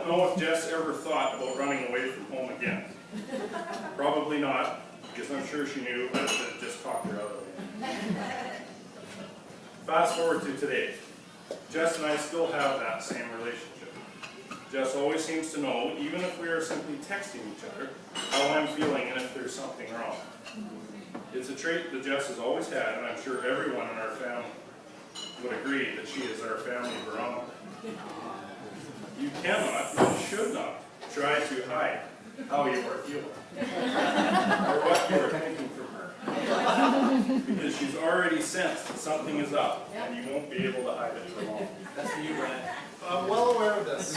know if Jess ever thought about running away from home again. Probably not, because I'm sure she knew that it just talked her out of it. Fast forward to today. Jess and I still have that same relationship. Jess always seems to know, even if we are simply texting each other, how I'm feeling and if there's something wrong. It's a trait that Jess has always had, and I'm sure everyone in our family would agree that she is our family barometer. You cannot, and should not, try to hide how you are feeling, or what you are thinking from her. Because she's already sensed that something is up, and you won't be able to hide it for long. That's for you, Brad. I'm well aware of this.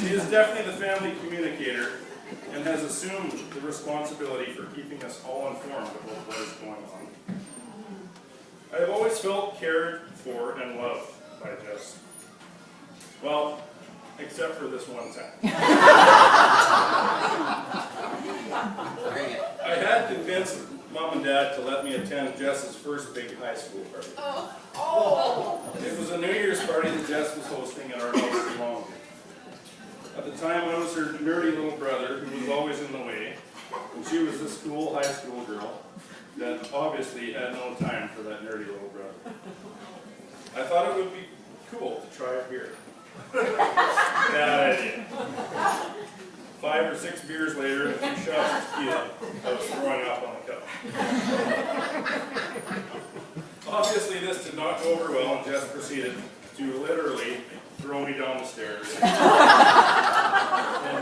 She is definitely the family communicator, and has assumed the responsibility for keeping us all informed about what is going on. I have always felt cared for and loved by Jess. Well, except for this one time. I had convinced Mom and Dad to let me attend Jess's first big high school party. It was a New Year's party that Jess was hosting at our house in Longview. At the time, I was her nerdy little brother who was always in the way, and she was this cool high school girl that obviously had no time for that nerdy little brother. I thought it would be cool to try a beer. Bad idea. 5 or 6 beers later and a few shots of tequila, I was throwing up on the couch. Obviously, this did not go over well, and Jess proceeded to literally throw me down the stairs and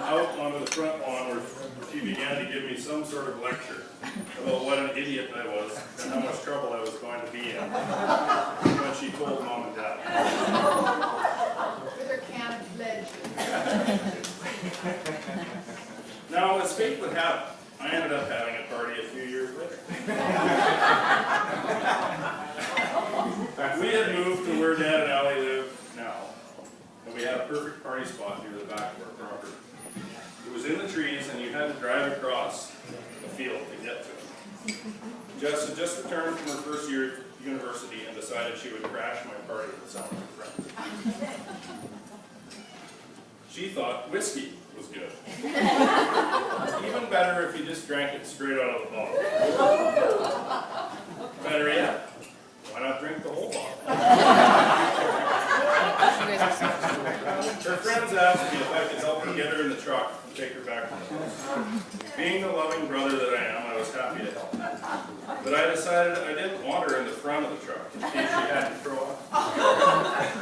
out onto the front lawn where she began to give me some sort of lecture about what an idiot I was and how much trouble I was going to be in when she told Mom and Dad. With her can of pledge. Now, as fate would have it, I ended up having a party a few years later. We had moved to where Dad and Allie live now, and we had a perfect party spot near the back of our property. It was in the trees, and you had to drive across the field to get to it. Jess had just returned from her first year at university and decided she would crash my party with some of her friends. She thought whiskey was good. Even better if you just drank it straight out of the bottle. Better yet, why not drink the whole bottle? Her friends asked me if I could help her get her in the truck and take her back to the house. Being the loving brother that I am, I was happy to help. But I decided I didn't want her in the front of the truck in case she had to throw up.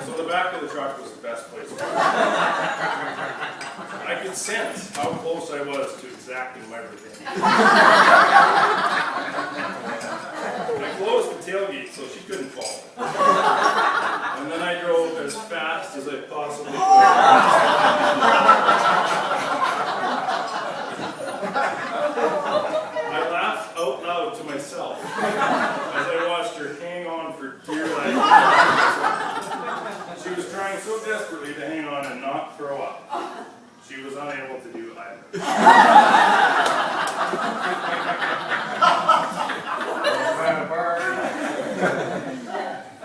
So the back of the truck was the best place for her. I could sense how close I was to exacting my revenge. I closed the tailgate so she couldn't fall. And then I drove as fast as I possibly could. I laughed out loud to myself as I watched her hang on for dear life. She was trying so desperately to hang on and not throw up. She was unable to do either.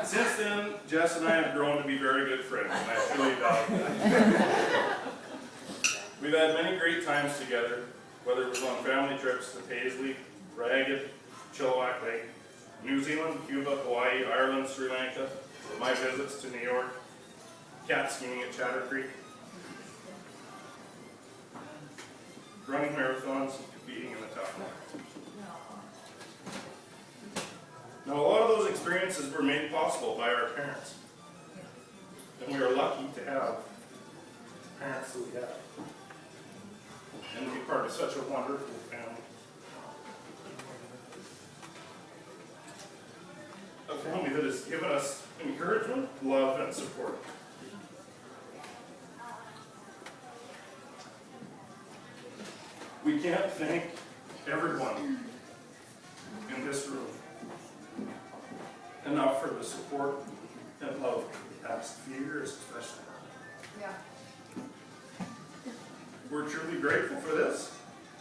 Since then, Jess and I have grown to be very good friends, and I truly value that. We've had many great times together, whether it was on family trips to Paisley, Ragged, Chilliwack Lake, New Zealand, Cuba, Hawaii, Ireland, Sri Lanka, my visits to New York, cat skiing at Chatter Creek, running marathons, and competing in the tough market. Now, a lot of those experiences were made possible by our parents. And we are lucky to have the parents that we have. And to be part of such a wonderful family. A family that has given us encouragement, love, and support. We can't thank everyone in this room enough for the support and love the past few years, especially. Yeah. We're truly grateful for this,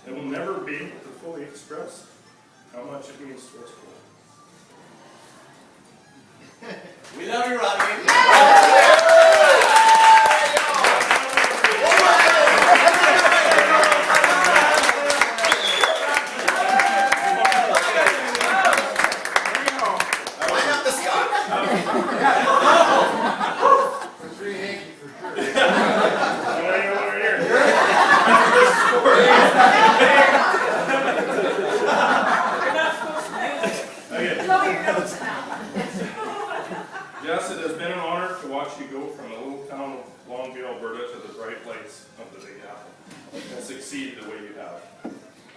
and we'll never be able to fully express how much it means to us both. We love you, Robbie. go from the little town of Longview, Alberta to the bright lights of the Big Apple and succeed the way you have.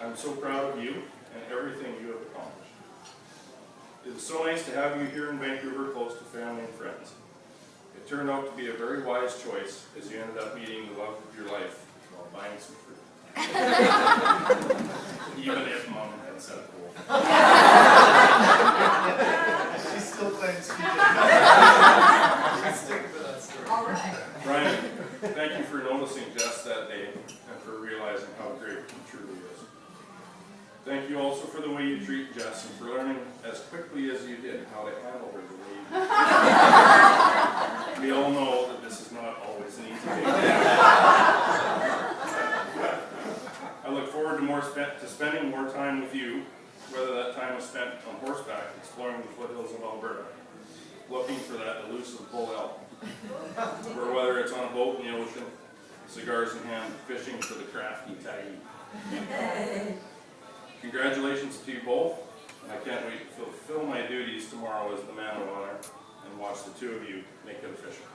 I'm so proud of you and everything you have accomplished. It is so nice to have you here in Vancouver, close to family and friends. It turned out to be a very wise choice as you ended up meeting the love of your life while buying some fruit. Even if Mom had said it. She still claims she did. She's sticking to that story. All right. Brian, thank you for noticing Jess that day and for realizing how great he truly is. Thank you also for the way you treat Jess and for learning as quickly as you did how to handle her the way you did. We all know that this is not always an easy thing. I look forward to spending more time with you, whether that time is spent on horseback exploring the foothills of Alberta, looking for that elusive bull elk, or whether it's on a boat in the ocean, cigars in hand, fishing for the crafty taggy. Congratulations to you both, and I can't wait to fulfill my duties tomorrow as the man of honor and watch the two of you make it official.